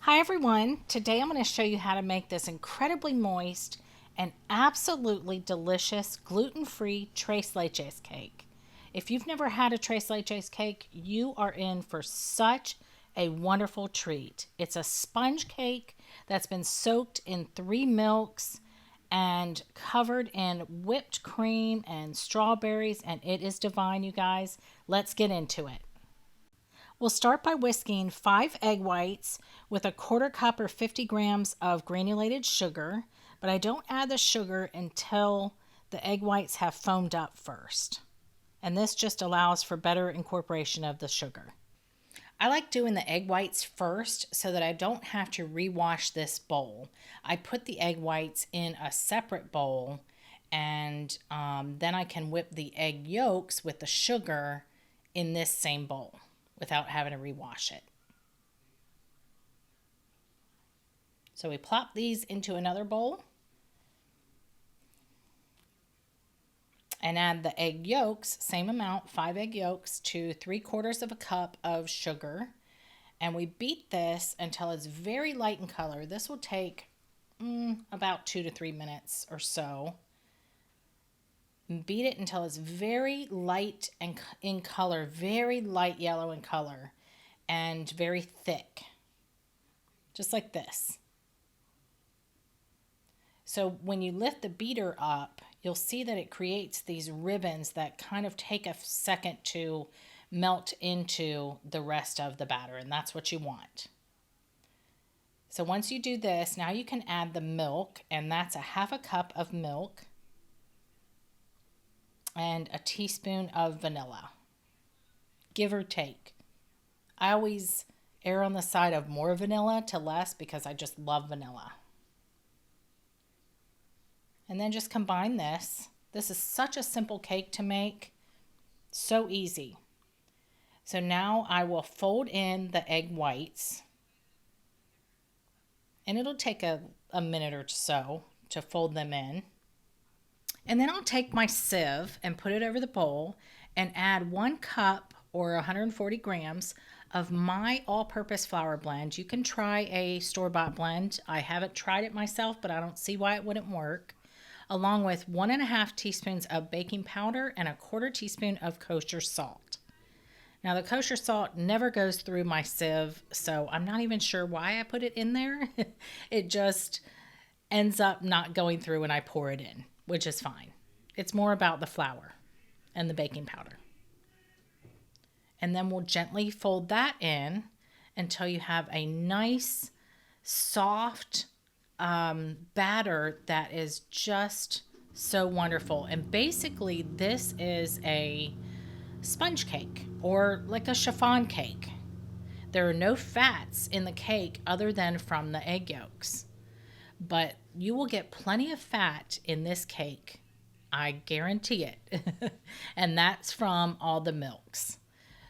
Hi everyone, today I'm going to show you how to make this incredibly moist and absolutely delicious gluten-free tres leches cake. If you've never had a tres leches cake, you are in for such a wonderful treat. It's a sponge cake that's been soaked in 3 milks and covered in whipped cream and strawberries, and it is divine, you guys. Let's get into it. We'll start by whisking 5 egg whites with a quarter cup or 50 grams of granulated sugar, but I don't add the sugar until the egg whites have foamed up first. And this just allows for better incorporation of the sugar. I like doing the egg whites first so that I don't have to rewash this bowl. I put the egg whites in a separate bowl and then I can whip the egg yolks with the sugar in this same bowl without having to rewash it. So we plop these into another bowl and add the egg yolks, same amount, 5 egg yolks to 3/4 of a cup of sugar. And we beat this until it's very light in color. This will take about 2 to 3 minutes or so. Beat it until it's very light and in color, very light yellow in color, and very thick, just like this. So when you lift the beater up, you'll see that it creates these ribbons that kind of take a second to melt into the rest of the batter, and that's what you want. So once you do this, now you can add the milk, and that's a 1/2 cup of milk and a teaspoon of vanilla, give or take. I always err on the side of more vanilla to less because I just love vanilla. And then just combine this. This is such a simple cake to make, so easy. So now I will fold in the egg whites, and it'll take a minute or so to fold them in. And then I'll take my sieve and put it over the bowl and add 1 cup or 140 grams of my all-purpose flour blend. You can try a store-bought blend. I haven't tried it myself, but I don't see why it wouldn't work. Along with 1½ teaspoons of baking powder and a 1/4 teaspoon of kosher salt. Now the kosher salt never goes through my sieve, so I'm not even sure why I put it in there. It just ends up not going through when I pour it in, which is fine. It's more about the flour and the baking powder. And then we'll gently fold that in until you have a nice, soft batter that is just so wonderful. And basically, this is a sponge cake or like a chiffon cake. There are no fats in the cake other than from the egg yolks. But you will get plenty of fat in this cake. I guarantee it. And that's from all the milks.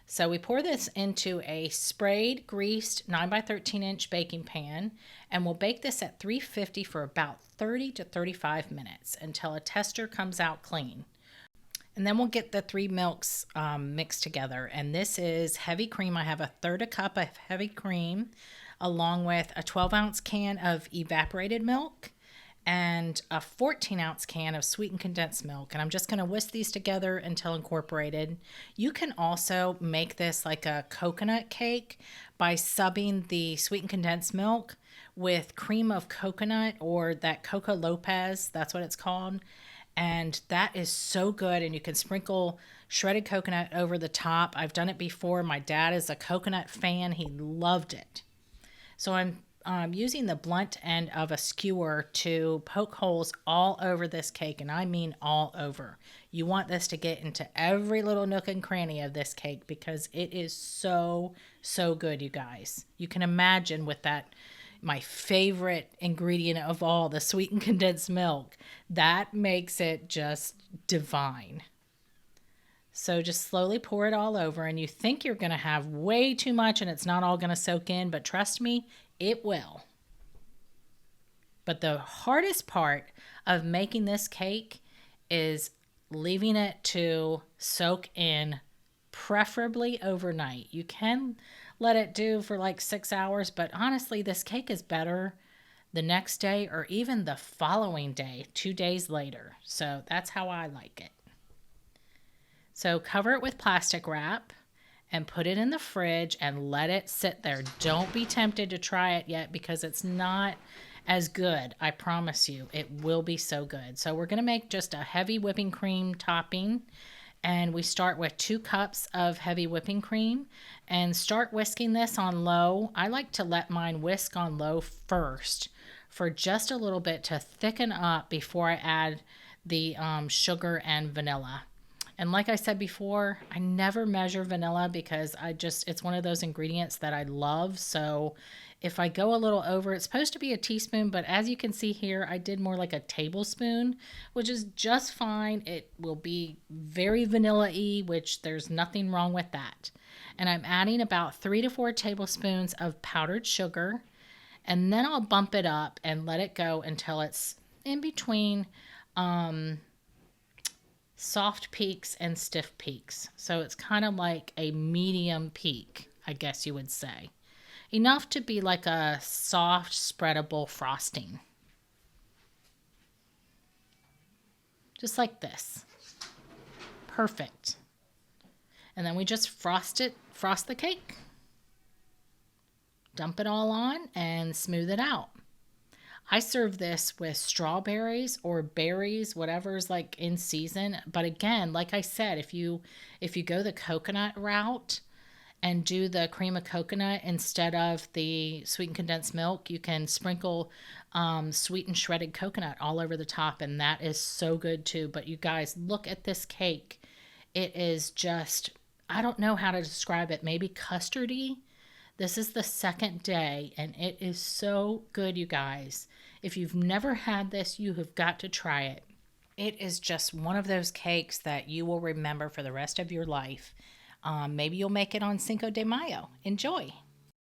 So we pour this into a sprayed, greased 9 by 13 inch baking pan, and we'll bake this at 350 for about 30 to 35 minutes until a tester comes out clean. And then we'll get the 3 milks mixed together. And this is heavy cream. I have 1/3 cup of heavy cream along with a 12-ounce can of evaporated milk and a 14-ounce can of sweetened condensed milk. And I'm just going to whisk these together until incorporated. You can also make this like a coconut cake by subbing the sweetened condensed milk with cream of coconut or that Coco Lopez, that's what it's called. And that is so good. And you can sprinkle shredded coconut over the top. I've done it before. My dad is a coconut fan. He loved it. So I'm using the blunt end of a skewer to poke holes all over this cake, and I mean all over. You want this to get into every little nook and cranny of this cake because it is so, so good, you guys. You can imagine with that, my favorite ingredient of all, the sweetened condensed milk, that makes it just divine. So just slowly pour it all over, and you think you're going to have way too much and it's not all going to soak in, but trust me, it will. But the hardest part of making this cake is leaving it to soak in, preferably overnight. You can let it do for like 6 hours. But honestly, this cake is better the next day or even the following day, 2 days later. So that's how I like it. So cover it with plastic wrap and put it in the fridge and let it sit there. Don't be tempted to try it yet because it's not as good. I promise you, it will be so good. So we're going to make just a heavy whipping cream topping. And we start with 2 cups of heavy whipping cream and start whisking this on low. I like to let mine whisk on low first for just a little bit to thicken up before I add the sugar and vanilla. And like I said before, I never measure vanilla because it's one of those ingredients that I love. So if I go a little over, it's supposed to be a teaspoon, but as you can see here, I did more like a tablespoon, which is just fine. It will be very vanilla-y, which there's nothing wrong with that. And I'm adding about 3 to 4 tablespoons of powdered sugar, and then I'll bump it up and let it go until it's in between soft peaks and stiff peaks. So it's kind of like a medium peak, I guess you would say. Enough to be like a soft, spreadable frosting. Just like this. Perfect. And then we just frost the cake. Dump it all on and smooth it out. I serve this with strawberries or berries, whatever's like in season. But again, like I said, if you go the coconut route and do the cream of coconut instead of the sweetened condensed milk, you can sprinkle sweetened shredded coconut all over the top, and that is so good too. But you guys, look at this cake. It is just, I don't know how to describe it, maybe custardy. This is the second day, and it is so good, you guys. If you've never had this, you have got to try it. It is just one of those cakes that you will remember for the rest of your life. Maybe you'll make it on Cinco de Mayo. Enjoy.